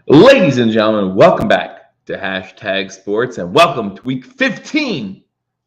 Ladies and gentlemen, welcome back to Hashtag Sports and welcome to week 15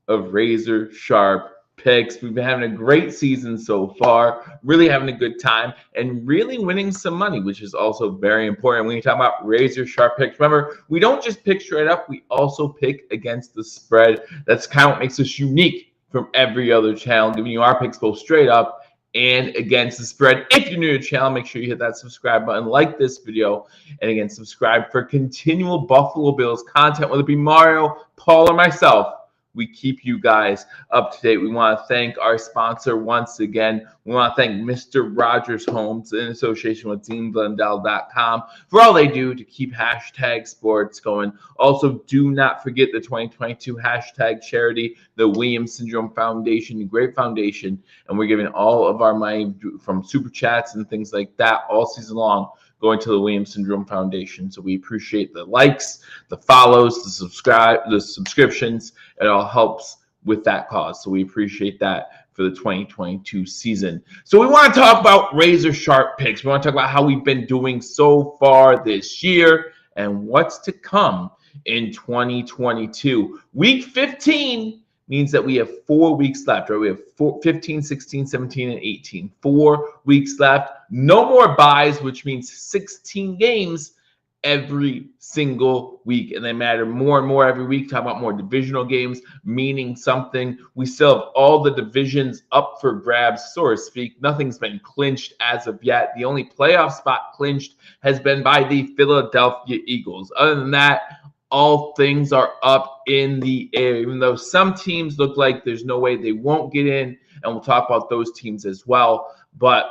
of Razor Sharp Picks. We've been having a great season so far, really having a good time and really winning some money, which is also very important when you talk about Razor Sharp Picks. Remember, we don't just pick straight up, we also pick against the spread. That's kind of what makes us unique from every other channel, giving you our picks both straight up and against the spread. If you're new to the channel, make sure you hit that subscribe button, like this video, and again, subscribe for continual Buffalo Bills content, whether it be Mario, Paul, or myself. We keep you guys up to date. We want to thank our sponsor once again. We want to thank Mr. Rogers Homes in association with DeanBlundell.com for all they do to keep hashtag sports going. Also, do not forget the 2022 hashtag charity, the Williams Syndrome Foundation, a great foundation. And we're giving all of our money from super chats and things like that all season long going to the Williams Syndrome Foundation. So we appreciate the likes, the follows, the subscriptions. It all helps with that cause. So we appreciate that for the 2022 season. So we want to talk about razor sharp picks. We want to talk about how we've been doing so far this year and what's to come in 2022. Week 15 means that we have 4 weeks left, right? We have 15, 16, 17, and 18. 4 weeks left. No more buys, which means 16 games every single week. And they matter more and more every week. Talk about more divisional games, meaning something. We still have all the divisions up for grabs, so to speak. Nothing's been clinched as of yet. The only playoff spot clinched has been by the Philadelphia Eagles. Other than that, all things are up in the air, even though some teams look like there's no way they won't get in, and we'll talk about those teams as well. But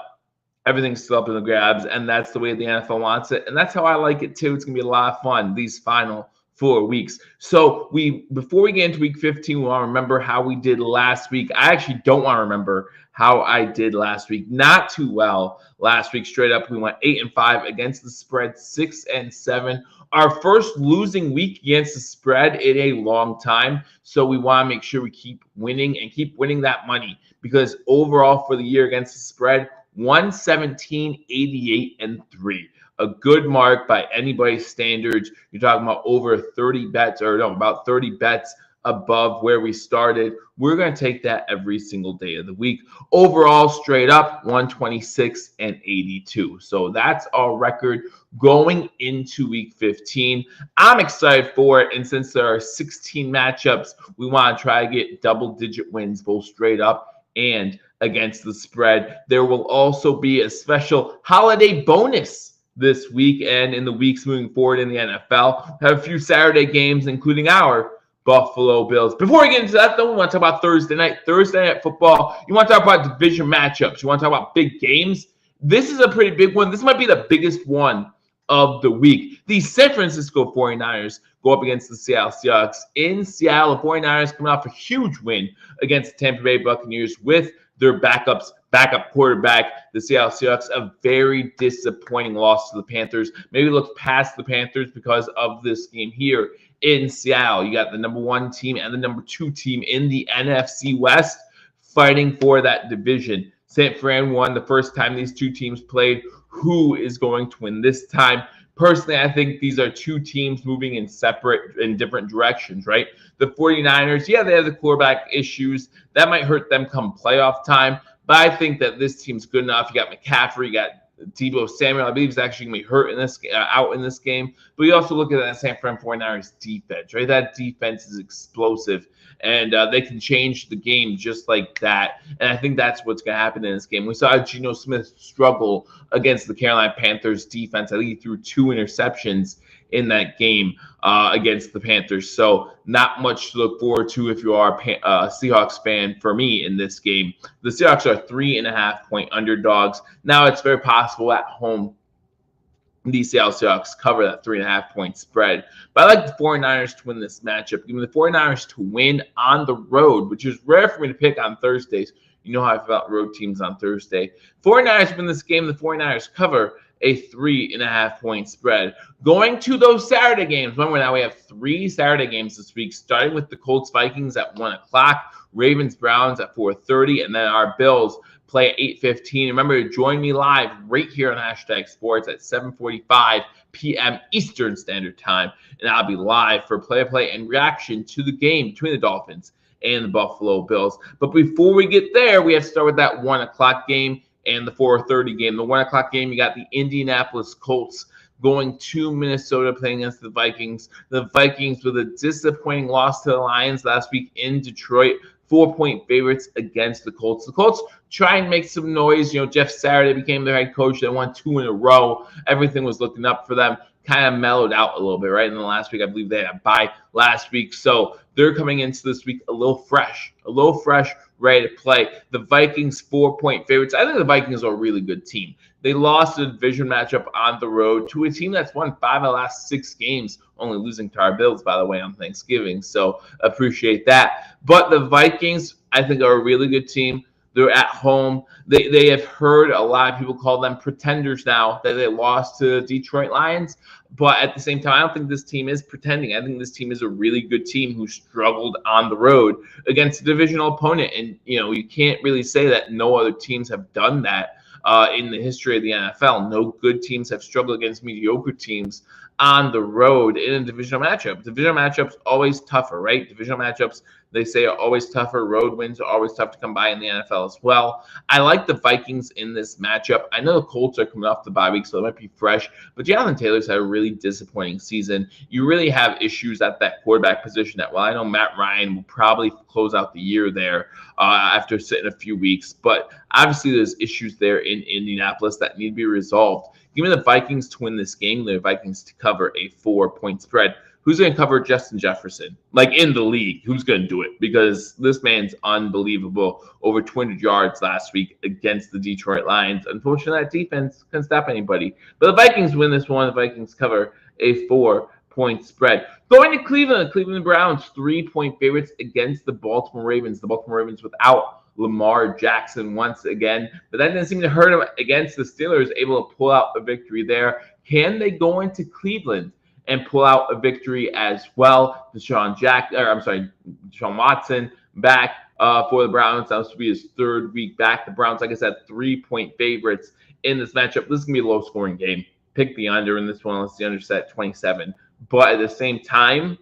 everything's still up in the grabs, and that's the way the NFL wants it, and that's how I like it too. It's going to be a lot of fun these final 4 weeks. So before we get into week 15, we want to remember how we did last week. I actually don't want to remember how I did last week. Not too well last week. Straight up, we went 8-5 against the spread, 6-7. Our first losing week against the spread in a long time. So we want to make sure we keep winning and keep winning that money, because overall for the year against the spread, 117, 88, and 3. A good mark by anybody's standards. You're talking about over 30 bets, or no, about 30 bets above where we started. We're going to take that every single day of the week. Overall, straight up, 126 and 82. So that's our record going into week 15. I'm excited for it, and since there are 16 matchups, we want to try to get double-digit wins, both straight up and against the spread. There will also be a special holiday bonus this week and in the weeks moving forward in the NFL. We have a few Saturday games, including our Buffalo Bills. Before we get into that, though, we want to talk about Thursday night football. You want to talk about division matchups. You want to talk about big games. This is a pretty big one. This might be the biggest one of the week. The San Francisco 49ers go up against the Seattle Seahawks. In Seattle, the 49ers coming off a huge win against the Tampa Bay Buccaneers with their backup quarterback. The Seattle Seahawks, a very disappointing loss to the Panthers. Maybe look past the Panthers because of this game here in Seattle. You got the number 1 team and the number 2 team in the NFC West fighting for that division. San Fran won the first time these two teams played. Who is going to win this time? Personally, I think these are two teams moving in different directions, right? The 49ers, yeah, they have the quarterback issues. That might hurt them come playoff time. But I think that this team's good enough. You got McCaffrey, you got Deebo Samuel. I believe he's actually going to be hurt in this out in this game. But you also look at that San Fran 49ers defense, right? That defense is explosive, and they can change the game just like that. And I think that's what's going to happen in this game. We saw Geno Smith struggle against the Carolina Panthers defense. I think he threw 2 interceptions in that game against the Panthers. So not much to look forward to if you are a Seahawks fan for me in this game. The Seahawks are 3.5-point underdogs. Now it's very possible at home the Seattle Seahawks cover that 3.5-point spread. But I like the 49ers to win this matchup. Give me the 49ers to win on the road, which is rare for me to pick on Thursdays. You know how I feel about road teams on Thursday. 49ers win this game. The 49ers cover a 3.5-point spread. Going to those Saturday games. Remember, now we have 3 Saturday games this week, starting with the Colts Vikings at 1 o'clock, Ravens Browns at 4:30, and then our Bills play at 8:15. Remember to join me live right here on Hashtag Sports at 7:45 p.m. Eastern Standard Time, and I'll be live for play-by-play and reaction to the game between the Dolphins and the Buffalo Bills. But before we get there, we have to start with that 1 o'clock game and the 4:30 game. The 1 o'clock game, you got the Indianapolis Colts going to Minnesota playing against the Vikings. The Vikings with a disappointing loss to the Lions last week in Detroit. 4-point favorites against the Colts. The Colts try and make some noise. Jeff Saturday became their head coach. They won 2 in a row. Everything was looking up for them. Kind of mellowed out a little bit, right? In the last week, I believe they had a bye last week. So they're coming into this week a little fresh, ready to play. The Vikings 4-point favorites. I think the Vikings are a really good team. They lost a division matchup on the road to a team that's won 5 of the last 6 games, only losing to our Bills, by the way, on Thanksgiving. So appreciate that. But the Vikings, I think, are a really good team. They're at home. They have heard a lot of people call them pretenders now that they lost to Detroit Lions. But at the same time, I don't think this team is pretending. I think this team is a really good team who struggled on the road against a divisional opponent. And, you can't really say that no other teams have done that in the history of the NFL. No good teams have struggled against mediocre teams on the road in a divisional matchup. Divisional matchups always tougher, right? Divisional matchups, they say, are always tougher. Road wins are always tough to come by in the NFL as well. I like the Vikings in this matchup. I know the Colts are coming off the bye week, so they might be fresh, but Jonathan Taylor's had a really disappointing season. You really have issues at that quarterback position that, well, I know Matt Ryan will probably close out the year there after sitting a few weeks, but obviously there's issues there in Indianapolis that need to be resolved. Give me the Vikings to win this game. The Vikings to cover a 4-point spread. Who's going to cover Justin Jefferson? Like, in the league, who's going to do it? Because this man's unbelievable. Over 200 yards last week against the Detroit Lions. Unfortunately, that defense couldn't stop anybody. But the Vikings win this one. The Vikings cover a 4-point spread. Going to Cleveland. The Cleveland Browns, 3-point favorites against the Baltimore Ravens. The Baltimore Ravens without Lamar Jackson once again, but that didn't seem to hurt him against the Steelers, able to pull out a victory there. Can they go into Cleveland and pull out a victory as well? Deshaun Watson back for the Browns. That was to be his 3rd week back. The Browns, like I said, 3-point favorites in this matchup. This is going to be a low-scoring game. Pick the under in this one unless the under set at 27. But at the same time,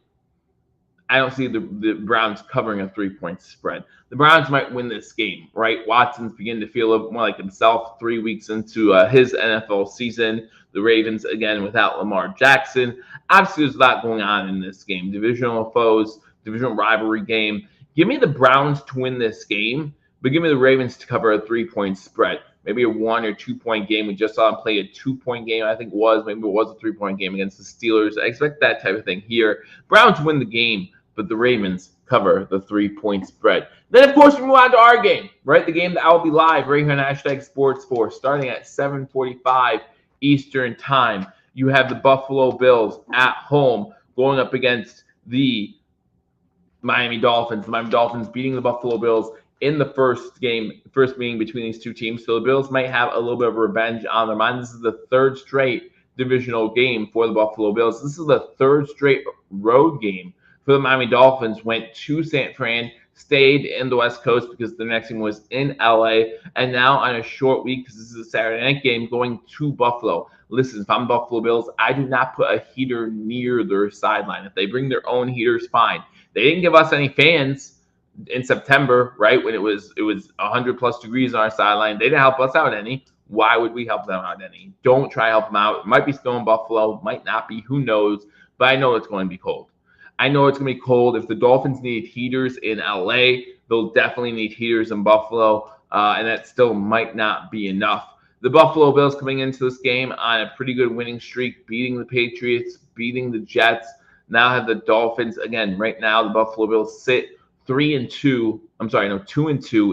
I don't see the Browns covering a 3-point spread. The Browns might win this game, right? Watson's beginning to feel a little more like himself 3 weeks into his NFL season. The Ravens, again, without Lamar Jackson. Obviously, there's a lot going on in this game. Divisional foes, divisional rivalry game. Give me the Browns to win this game, but give me the Ravens to cover a 3-point spread. Maybe a 1 or 2-point game. We just saw him play a 2-point game, I think it was. Maybe it was a 3-point game against the Steelers. I expect that type of thing here. Browns win the game, but the Ravens cover the 3-point spread. Then, of course, we move on to our game, right? The game that I'll be live right here on Hashtag Sports for, starting at 7:45 Eastern Time. You have the Buffalo Bills at home going up against the Miami Dolphins. The Miami Dolphins beating the Buffalo Bills in the first meeting between these two teams. So the Bills might have a little bit of revenge on their mind. This is the 3rd straight divisional game for the Buffalo Bills. This is the 3rd straight road game for the Miami Dolphins. Went to San Fran, stayed in the West Coast because the next game was in LA, and now on a short week, because this is a Saturday night game, going to Buffalo. Listen, if I'm Buffalo Bills, I do not put a heater near their sideline. If they bring their own heaters, fine. They didn't give us any fans in September, right, when it was 100+ degrees on our sideline. They didn't help us out any. Why would we help them out any? Don't try to help them out. It might be snow in Buffalo, might not be, who knows, but I know it's going to be cold. I know it's going to be cold. If the Dolphins need heaters in LA, they'll definitely need heaters in Buffalo, and that still might not be enough. The Buffalo Bills coming into this game on a pretty good winning streak, beating the Patriots, beating the Jets. Now have the Dolphins. Again, right now, the Buffalo Bills sit 2-2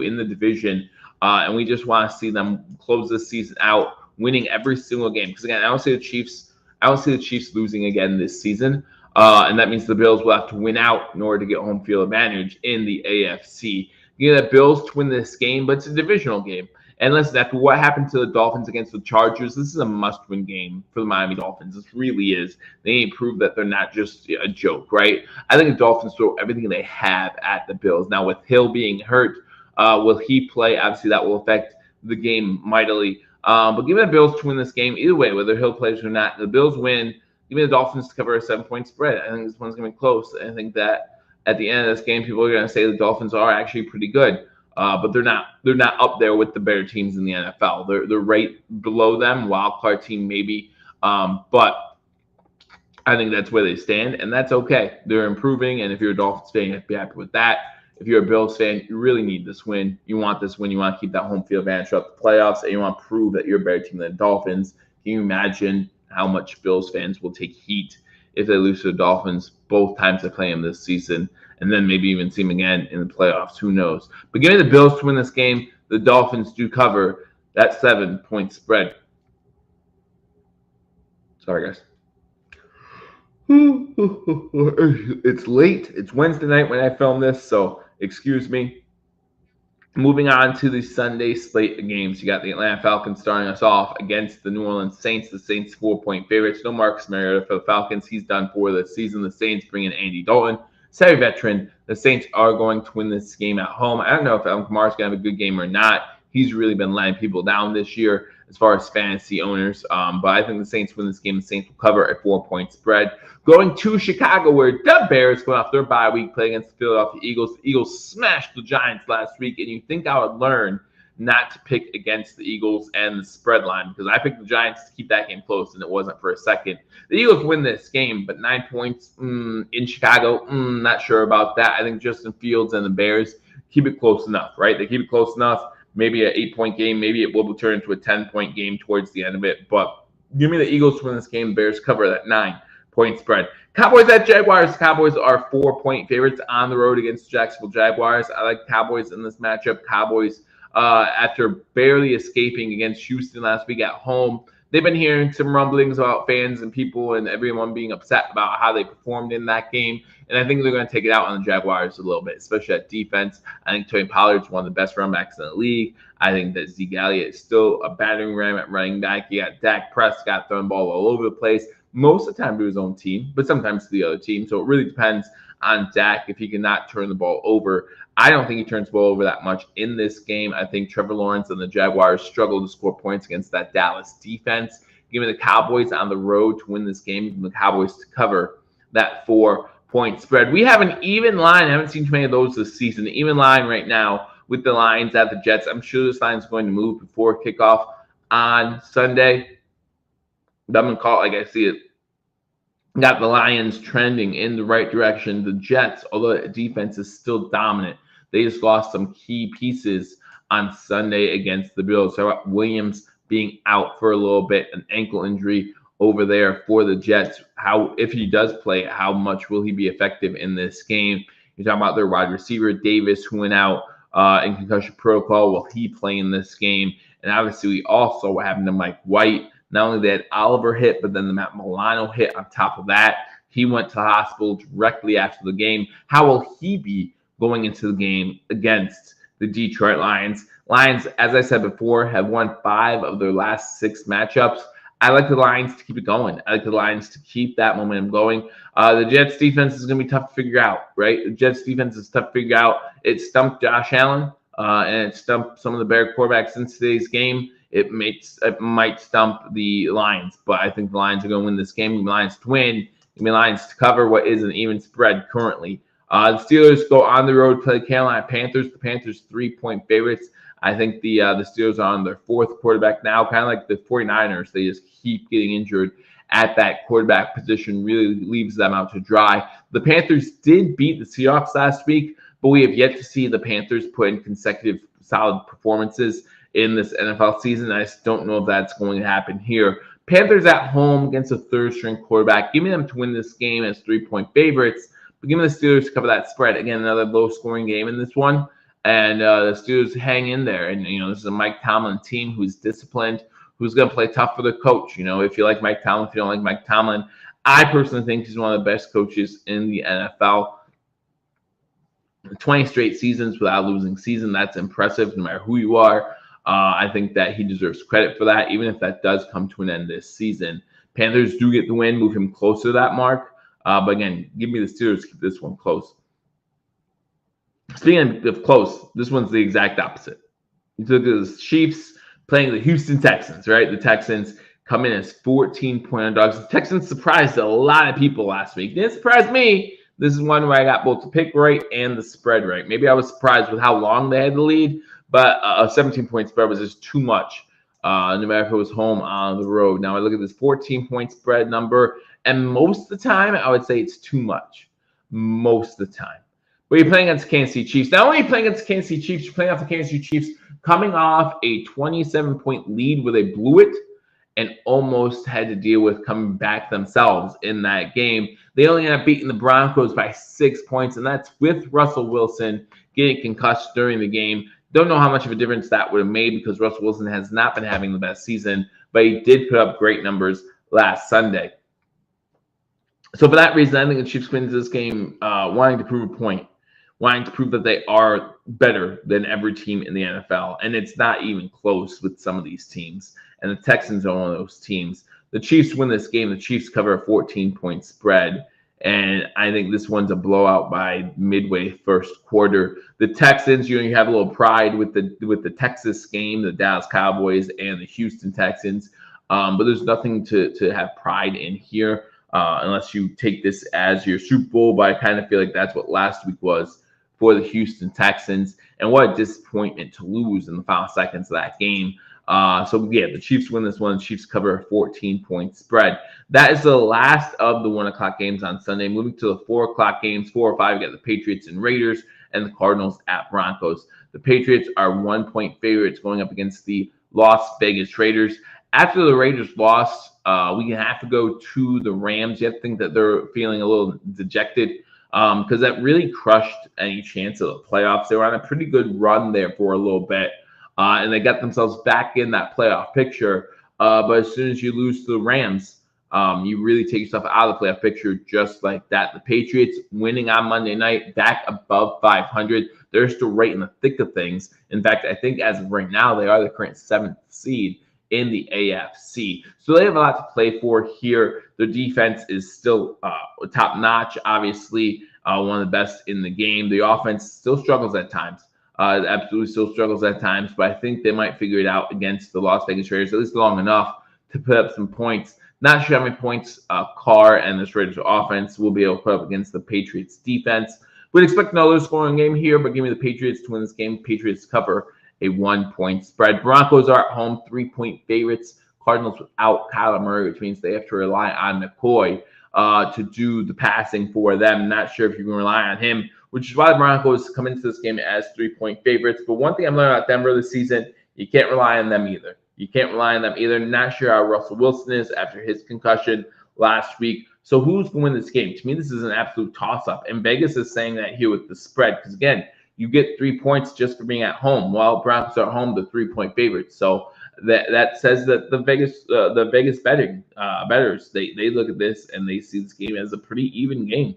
in the division, and we just want to see them close this season out, winning every single game. Because, again, I don't see the Chiefs losing again this season. And that means the Bills will have to win out in order to get home field advantage in the AFC. You know, the Bills to win this game, but it's a divisional game. And listen, after what happened to the Dolphins against the Chargers, this is a must-win game for the Miami Dolphins. This really is. They need to prove that they're not just a joke, right? I think the Dolphins throw everything they have at the Bills. Now, with Hill being hurt, will he play? Obviously, that will affect the game mightily. But give me the Bills to win this game either way, whether Hill plays or not. The Bills win. Give me the Dolphins to cover a 7-point spread. I think this one's going to be close. I think that at the end of this game, people are going to say the Dolphins are actually pretty good. But they're not up there with the better teams in the NFL. They're right below them, wild card team maybe. But I think that's where they stand, and that's okay. They're improving, and if you're a Dolphins fan, you have to be happy with that. If you're a Bills fan, you really need this win. You want this win. You want to keep that home field advantage throughout the playoffs, and you want to prove that you're a better team than the Dolphins. Can you imagine how much Bills fans will take heat if they lose to the Dolphins both times they play them this season, and then maybe even see them again in the playoffs? Who knows? But give me the Bills to win this game. The Dolphins do cover that 7-point spread. Sorry, guys. It's late. It's Wednesday night when I film this, so excuse me. Moving on to the Sunday slate of games. You got the Atlanta Falcons starting us off against the New Orleans Saints. The Saints 4-point favorites. No Marcus Mariota for the Falcons. He's done for the season. The Saints bring in Andy Dalton, savvy veteran. The Saints are going to win this game at home. I don't know if Alvin Kamara's going to have a good game or not. He's really been letting people down this year as far as fantasy owners. But I think the Saints win this game. The Saints will cover a 4-point spread. Going to Chicago, where the Bears, going off their bye week, play against the Philadelphia Eagles. The Eagles smashed the Giants last week, and you think I would learn not to pick against the Eagles and the spread line, because I picked the Giants to keep that game close, and it wasn't for a second. The Eagles win this game, but 9 points in Chicago, not sure about that. I think Justin Fields and the Bears keep it close enough, right? They keep it close enough. Maybe an 8-point game. Maybe it will turn into a 10-point game towards the end of it. But give me the Eagles to win this game. Bears cover that 9-point spread. Cowboys at Jaguars. Cowboys are 4-point favorites on the road against the Jacksonville Jaguars. I like Cowboys in this matchup. Cowboys, after barely escaping against Houston last week at home, they've been hearing some rumblings about fans and people and everyone being upset about how they performed in that game. And I think they're going to take it out on the Jaguars a little bit, especially at defense. I think Tony Pollard's one of the best running backs in the league. I think that Zeke Elliott is still a battering ram at running back. You got Dak Prescott throwing the ball all over the place, most of the time to his own team, but sometimes to the other team. So it really depends on Dak if he cannot turn the ball over. I don't think he turns the ball over that much in this game. I think Trevor Lawrence and the Jaguars struggle to score points against that Dallas defense. Give me the Cowboys on the road to win this game. Give me the Cowboys to cover that 4-point spread. We have an even line. I haven't seen too many of those this season. The even line right now with the Lions at the Jets. I'm sure this line is going to move before kickoff on Sunday. But I'm going to call it like I see it. Got the Lions trending in the right direction. The Jets, although the defense is still dominant, they just lost some key pieces on Sunday against the Bills. So Williams being out for a little bit, an ankle injury over there for the Jets. How, if he does play, how much will he be effective in this game? You're talking about their wide receiver, Davis, who went out in concussion protocol. Will he play in this game? And obviously, we also what happened to Mike White. Not only that Oliver hit, but then the Matt Milano hit on top of that. He went to the hospital directly after the game. How will he be going into the game against the Detroit Lions? Lions, as I said before, have won 5 of their last 6 matchups. I like the Lions to keep it going. I like the Lions to keep that momentum going. The Jets defense is going to be tough to figure out, right? The Jets defense is tough to figure out. It stumped Josh Allen, and it stumped some of the Bear quarterbacks in today's game. It might stump the Lions, but I think the Lions are going to win this game. The Lions to win. Give me Lions to cover what is an even spread currently. The Steelers go on the road to play the Carolina Panthers. The Panthers 3-point favorites. I think the Steelers are on their 4th quarterback now, kind of like the 49ers. They just keep getting injured at that quarterback position, really leaves them out to dry. The Panthers did beat the Seahawks last week, but we have yet to see the Panthers put in consecutive solid performances in this NFL season. I just don't know if that's going to happen here. Panthers at home against a 3rd-string quarterback. Give me them to win this game as 3-point favorites. But give me the Steelers to cover that spread. Again, another low-scoring game in this one. And the Steelers hang in there. And, this is a Mike Tomlin team who's disciplined, who's going to play tough for the coach. If you like Mike Tomlin, if you don't like Mike Tomlin, I personally think he's one of the best coaches in the NFL. 20 straight seasons without losing season. That's impressive no matter who you are. I think that he deserves credit for that, even if that does come to an end this season. Panthers do get the win, move him closer to that mark. But again, give me the Steelers, keep this one close. Speaking of close, this one's the exact opposite. You took the Chiefs playing the Houston Texans, right? The Texans come in as 14-point underdogs. The Texans surprised a lot of people last week. Didn't surprise me. This is one where I got both the pick right and the spread right. Maybe I was surprised with how long they had the lead, but a 17-point spread was just too much, no matter if it was home or on the road. Now I look at this 14-point spread number, and most of the time, I would say it's too much. Most of the time. But you're playing against Kansas City Chiefs. Not only are you playing against Kansas City Chiefs, you're playing off the Kansas City Chiefs coming off a 27-point lead where they blew it and almost had to deal with coming back themselves in that game. They only ended up beating the Broncos by 6 points, and that's with Russell Wilson getting concussed during the game. Don't know how much of a difference that would have made because Russell Wilson has not been having the best season, but he did put up great numbers last Sunday. So for that reason, I think the Chiefs win this game wanting to prove a point, wanting to prove that they are better than every team in the NFL. And it's not even close with some of these teams. And the Texans are one of those teams. The Chiefs win this game. The Chiefs cover a 14-point spread. And I think this one's a blowout by midway first quarter. The Texans, you have a little pride with the Texas game, the Dallas Cowboys and the Houston Texans. But there's nothing to have pride in here. Unless you take this as your Super Bowl, but I kind of feel like that's what last week was for the Houston Texans, and what a disappointment to lose in the final seconds of that game. So yeah, the Chiefs win this one. The Chiefs cover a 14-point spread. That is the last of the 1 o'clock games on Sunday. Moving to the 4 o'clock games, 4 or 5, we got the Patriots and Raiders, and the Cardinals at Broncos. The Patriots are 1-point favorites going up against the Las Vegas Raiders. After the Raiders lost, we have to go to the Rams. You have to think that they're feeling a little dejected because that really crushed any chance of the playoffs. They were on a pretty good run there for a little bit, and they got themselves back in that playoff picture. But as soon as you lose to the Rams, you really take yourself out of the playoff picture just like that. The Patriots winning on Monday night, back above 500. They're still right in the thick of things. In fact, I think as of right now, they are the current 7th seed in the AFC. So they have a lot to play for here. Their defense is still top notch, obviously, one of the best in the game. The offense still struggles at times. Absolutely still struggles at times, but I think they might figure it out against the Las Vegas Raiders, at least long enough to put up some points. Not sure how many points Carr and this Raiders offense will be able to put up against the Patriots defense. We'd expect another scoring game here, but give me the Patriots to win this game. Patriots cover a 1-point spread. Broncos are at home, 3-point favorites. Cardinals without Kyler Murray, which means they have to rely on McCoy to do the passing for them. Not sure if you can rely on him, which is why the Broncos come into this game as 3-point favorites. But one thing I'm learning about Denver this season, you can't rely on them either. You can't rely on them either. Not sure how Russell Wilson is after his concussion last week. So who's going to win this game? To me, this is an absolute toss-up. And Vegas is saying that here with the spread. Because, again, you get 3 points just for being at home. While Broncos are at home, the 3-point favorites. So that says that the Vegas bettors they look at this and they see this game as a pretty even game.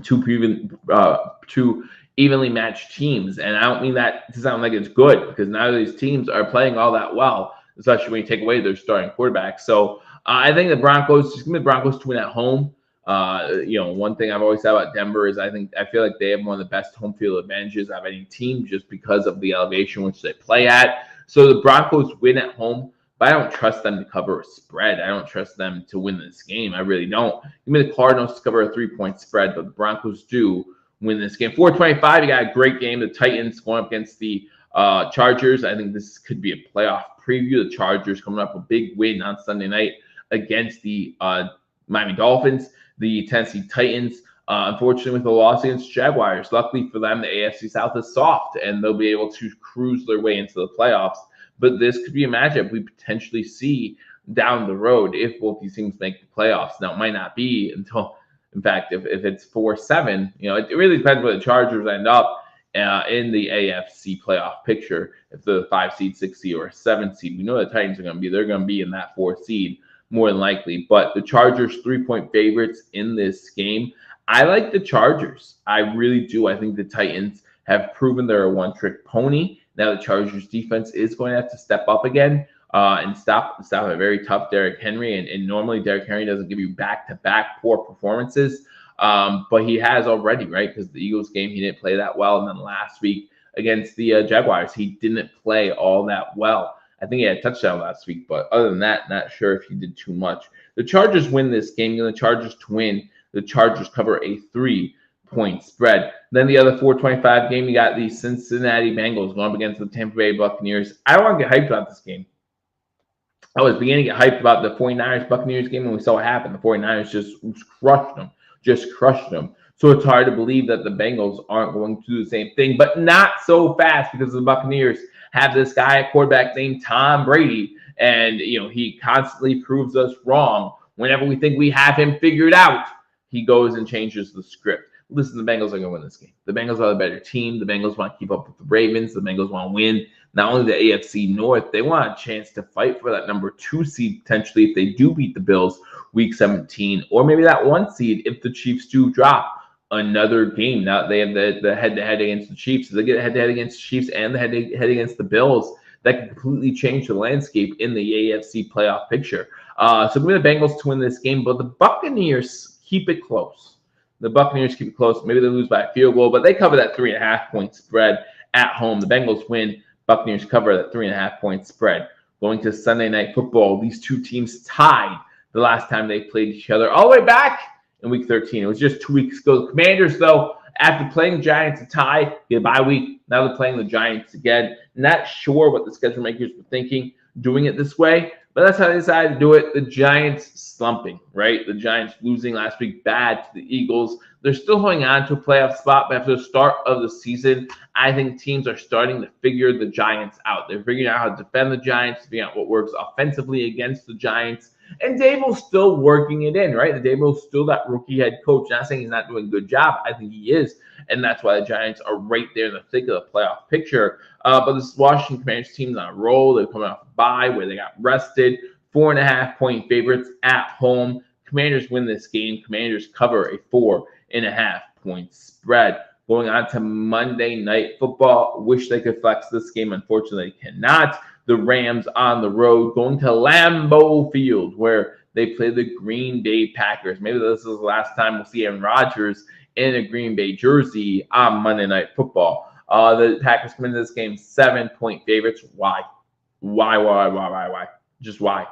Two evenly matched teams, and I don't mean that to sound like it's good because neither of these teams are playing all that well, especially when you take away their starting quarterback. So I think the Broncos, just give me the Broncos to win at home. One thing I've always said about Denver is I feel like they have one of the best home field advantages of any team just because of the elevation which they play at. So the Broncos win at home, but I don't trust them to cover a spread. I don't trust them to win this game. I really don't. Give me the Cardinals to cover a 3-point spread, but the Broncos do win this game. 425, you got a great game. The Titans going up against the Chargers. I think this could be a playoff preview. The Chargers coming up a big win on Sunday night against the Miami Dolphins. The Tennessee Titans, unfortunately, with the loss against Jaguars. Luckily for them, the AFC South is soft, and they'll be able to cruise their way into the playoffs. But this could be a matchup we potentially see down the road if both these teams make the playoffs. Now, it might not be until, in fact, if it's 4-7, it really depends where the Chargers end up in the AFC playoff picture. If they're the 5 seed, 6 seed, or a 7 seed, we know the Titans are going to be. They're going to be in that 4 seed. More than likely, but the Chargers 3-point favorites in this game. I like the Chargers. I really do. I think the Titans have proven they're a one-trick pony. Now the Chargers defense is going to have to step up again and stop a very tough Derrick Henry. And normally Derrick Henry doesn't give you back-to-back poor performances, but he has already, right? Because the Eagles game, he didn't play that well. And then last week against the Jaguars, he didn't play all that well. I think he had a touchdown last week, but other than that, not sure if he did too much. The Chargers win this game. The Chargers to win. The Chargers cover a 3-point spread. Then the other 425 game, you got the Cincinnati Bengals going up against the Tampa Bay Buccaneers. I don't want to get hyped about this game. I was beginning to get hyped about the 49ers-Buccaneers game, and we saw what happened. The 49ers just crushed them. So it's hard to believe that the Bengals aren't going to do the same thing, but not so fast because the Buccaneers have this guy at quarterback named Tom Brady, and he constantly proves us wrong. Whenever we think we have him figured out, he goes and changes the script. Listen, the Bengals are going to win this game. The Bengals are the better team. The Bengals want to keep up with the Ravens. The Bengals want to win not only the AFC North, they want a chance to fight for that number 2 seed potentially if they do beat the Bills week 17, or maybe that 1 seed if the Chiefs do drop another game. Now they have the head-to-head against the Chiefs. If they get head-to-head against the Chiefs and the head-to-head against the Bills, that could completely change the landscape in the AFC playoff picture. So give me the Bengals to win this game, but the Buccaneers keep it close. The Buccaneers keep it close. Maybe they lose by a field goal, but they cover that 3.5-point spread at home. The Bengals win. Buccaneers cover that 3.5-point spread. Going to Sunday Night Football, these two teams tied the last time they played each other all the way back in Week 13. It was just 2 weeks ago. The Commanders, though, after playing the Giants a tie, get a bye week. Now they're playing the Giants again. Not sure what the schedule makers were thinking doing it this way, but that's how they decided to do it. The Giants slumping, right? The Giants losing last week bad to the Eagles. They're still holding on to a playoff spot, but after the start of the season, I think teams are starting to figure the Giants out. They're figuring out how to defend the Giants, figuring out what works offensively against the Giants. And Daboll's still working it in, right? Daboll's still that rookie head coach. Not saying he's not doing a good job. I think he is. And that's why the Giants are right there in the thick of the playoff picture. But this Washington Commanders team's on a roll. They're coming off a bye where they got rested. 4.5-point favorites at home. Commanders win this game. Commanders cover a 4.5-point spread. Going on to Monday Night Football. Wish they could flex this game. Unfortunately, they cannot. The Rams on the road going to Lambeau Field where they play the Green Bay Packers. Maybe this is the last time we'll see Aaron Rodgers in a Green Bay jersey on Monday Night Football. The Packers come into this game 7-point favorites. Why? Just why?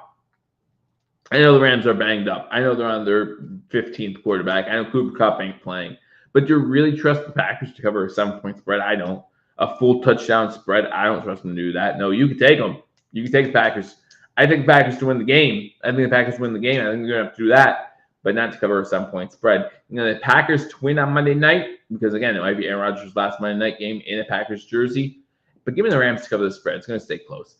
I know the Rams are banged up. I know they're on their 15th quarterback. I know Cooper Kupp ain't playing. But do you really trust the Packers to cover a 7-point spread? I don't. A full touchdown spread, I don't trust them to do that. No, you can take them. You can take the Packers. I think the Packers to win the game. I think the Packers win the game. I think they're going to have to do that, but not to cover a 7-point spread. The Packers to win on Monday night, because, again, it might be Aaron Rodgers' last Monday night game in a Packers jersey. But give me the Rams to cover the spread. It's going to stay close.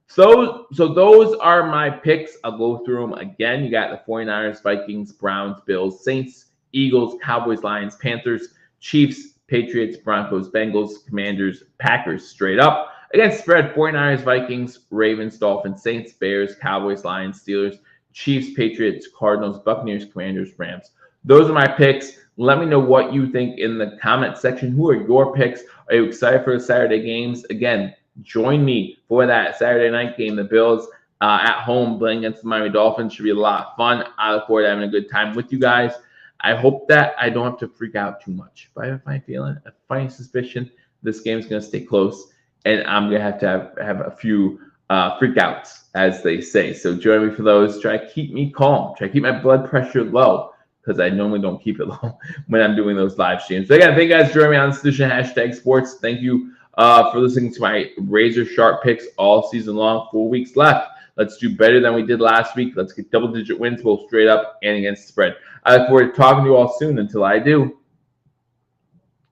So those are my picks. I'll go through them again. You got the 49ers, Vikings, Browns, Bills, Saints, Eagles, Cowboys, Lions, Panthers, Chiefs, Patriots, Broncos, Bengals, Commanders, Packers straight up. Against spread, 49ers, Vikings, Ravens, Dolphins, Saints, Bears, Cowboys, Lions, Steelers, Chiefs, Patriots, Cardinals, Buccaneers, Commanders, Rams. Those are my picks. Let me know what you think in the comment section. Who are your picks? Are you excited for the Saturday games? Again, join me for that Saturday night game. The Bills at home playing against the Miami Dolphins should be a lot of fun. I look forward to having a good time with you guys. I hope that I don't have to freak out too much. But I have my feeling, a funny suspicion, this game's going to stay close, and I'm going to have a few freakouts, as they say. So join me for those. Try to keep me calm. Try to keep my blood pressure low, because I normally don't keep it low when I'm doing those live streams. So again, thank you guys for joining me on this edition of Hashtag Sports. Thank you for listening to my razor sharp picks all season long. 4 weeks left. Let's do better than we did last week. Let's get double-digit wins both straight up and against the spread. I look forward to talking to you all soon. Until I do,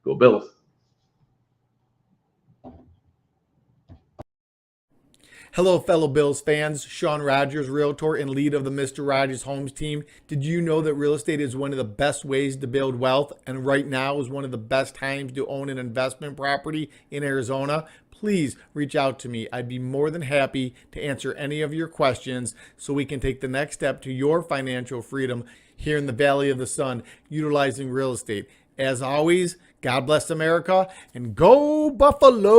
go Bills. Hello, fellow Bills fans. Sean Rogers, realtor and lead of the Mr. Rogers Homes team. Did you know that real estate is one of the best ways to build wealth, and right now is one of the best times to own an investment property in Arizona? Please reach out to me. I'd be more than happy to answer any of your questions so we can take the next step to your financial freedom here in the Valley of the Sun, utilizing real estate. As always, God bless America, and go Buffalo!